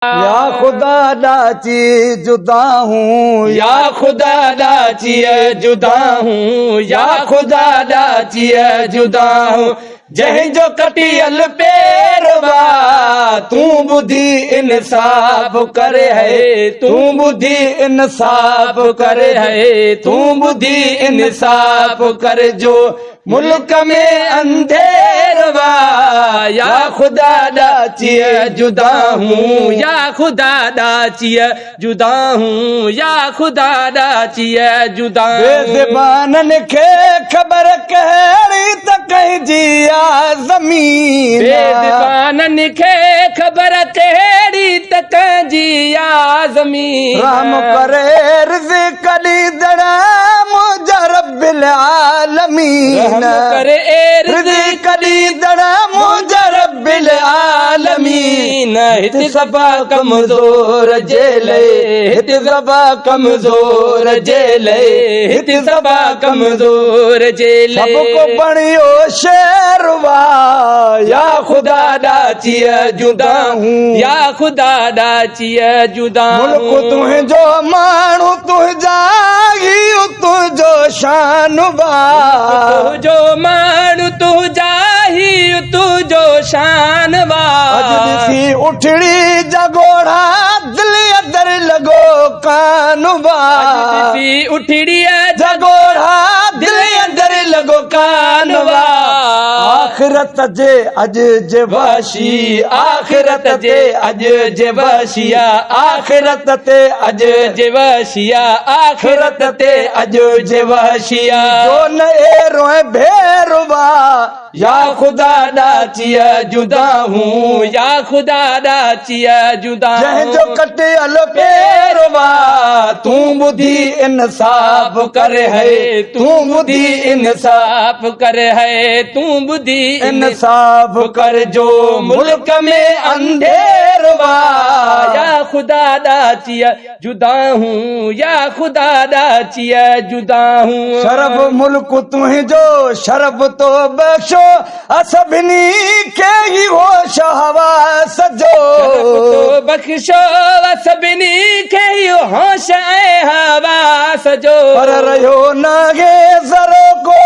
या खुदा डाची जुदा हूँ, या खुदा डाची जुदा हूँ, या खुदा डाची जुदा हूँ। जंहिं जो कटियल पेरवा तू बुधी इंसाफ करे है, तू बुधी इंसाफ करे है, तू बुधी इंसाफ कर जो मुल्क में अंधेरवा। या खुदा डाची जुदा हूँ, या खुदा डाची जुदा हूँ, या खुदा डाची जुदा हूँ। बेज़बानन खे ख़बर कहिड़ी त कंहिंजी आ ज़मीन, बेज़बानन खे ख़बर कहिड़ी त कंहिंजी आ ज़मीन। रहम करे रिज़्क़ ॾींदड़ मुंहिंजा रब्बिल आलमीन, रहम करे रिज़्क़ ॾींदड़ मुंहिंजा रब्बिल आलमीन। हिते सफ़ा कमज़ोर जे लाइ, हिते सफ़ा कमज़ोर जे लाइ, हिते सफ़ा कमज़ोर जे लाइ। सबको बणियो शेरवा, या खुदा डाची जुदा हूँ, या खुदा डाची जुदा हूँ। मुल्क तुंहिंजो माण्हू तुंहिंजा ही तुंहिंजो शानवा, तुंहिंजो माण्हू तुंहिंजा ही तुंहिंजो शानवा। अॼु ॾिसी उठड़ी जगोड़ा दिल अंदर लॻो कानवा, ॾिसी उठड़ी जगोड़ा दिल अंदर लॻो कानवा। आख़िरत जे अॼु जे वाशी, आख़िरत जे अॼु जे वशिया, आख़िरत ते अॼु जे वशिया, आख़िरत ते अॼु जे वशिया। जो न एरो भेरवा, या खुदा डाची जुदा हूँ, या खुदा डाची जुदा हूँ। जंहिंजो कटियल पेरवा तू बुधी इंसाफ करे है, तू बुधी इंसाफ करे है, तू बुधी इंसाफ कर जो मुल्क में अंधेरवा। या खुदा डाची जुदा हूँ, या खुदा डाची जुदा हूँ। शरफ मुल्क तुंहिंजो शरफ तो बख्शो सभिनी खे ही होश हवास जो, तो बख्शो सभिनी खे ही होश ऐं हवास जो। पर रहियो न गे ज़रो को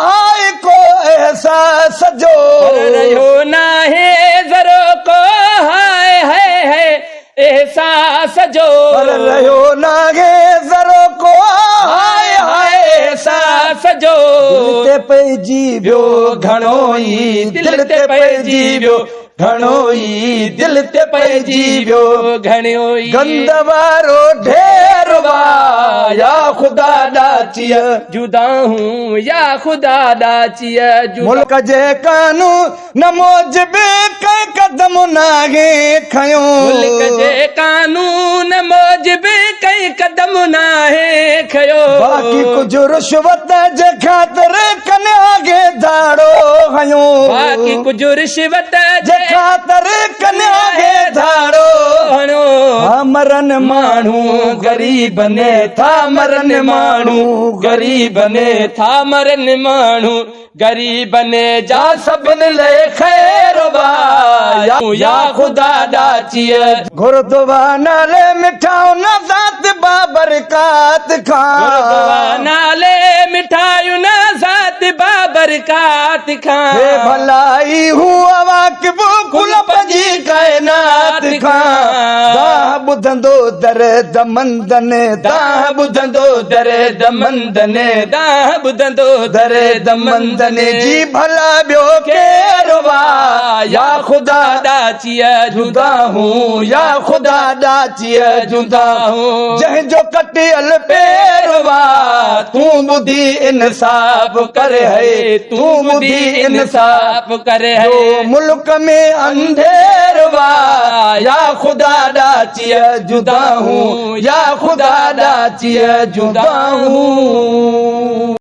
हाय को एहसास जो, पर रहियो न है ज़रो को हाय है एहसास जो। पर रहियो न गे ज़रो को हाय हाय एहसास जो। दिल ते पइजी वियो घणो ई दिल ते पइजी वियो, घणो ई दिल ते पइजी वियो, घणो ई गंद वारो ढेरवा। या खुदा डाची जुदा हूँ, या खुदा डाची जुदा। मुल्क जे कानून न मोजबे कंहिं कदम नागे खयो, मुल्क जे कानून मोजबे कंहिं कदम नाहे खयो। बाक़ी कुझु रिश्वत जे ख़ातिर कन्या खे धाड़ो हयो, बाक़ी कुझु रिश्वत जे ख़ातिर कन्या खे धाड़ो हणो। हा मरन माण्हू ग़रीब ने था मरन, माण्हू ग़रीब ने था मरन, माण्हू ग़रीब ने जा सभिनि लाइ ख़ैरवा। या खुदा डाची गुरुद्वा नाले मिठाऊ न ज़ात बाबरकात खां, नाले मिठायूं न ज़ात बाबरकात खां। हे भलाई हुआ वाक़िफ़ कुलप जी काइनात खां। दाह ॿुधंदो दर्द मंदने, दाह ॿुधंदो दर्द मंदने, दाह ॿुधंदो दर्द मंदने जी भला ॿियो केरवा। या खुदा डाची जुदा हूँ, या खुदा डाची जुदा हूँ। जंहिंजो कटियल पेरवा तू बुधी इंसाफ करे है, तू बुधी इंसाफ करे है। जो मुल्क में अंधेरवा। या खुदा डाची जुदा हूँ, या खुदा डाची जुदा हूँ।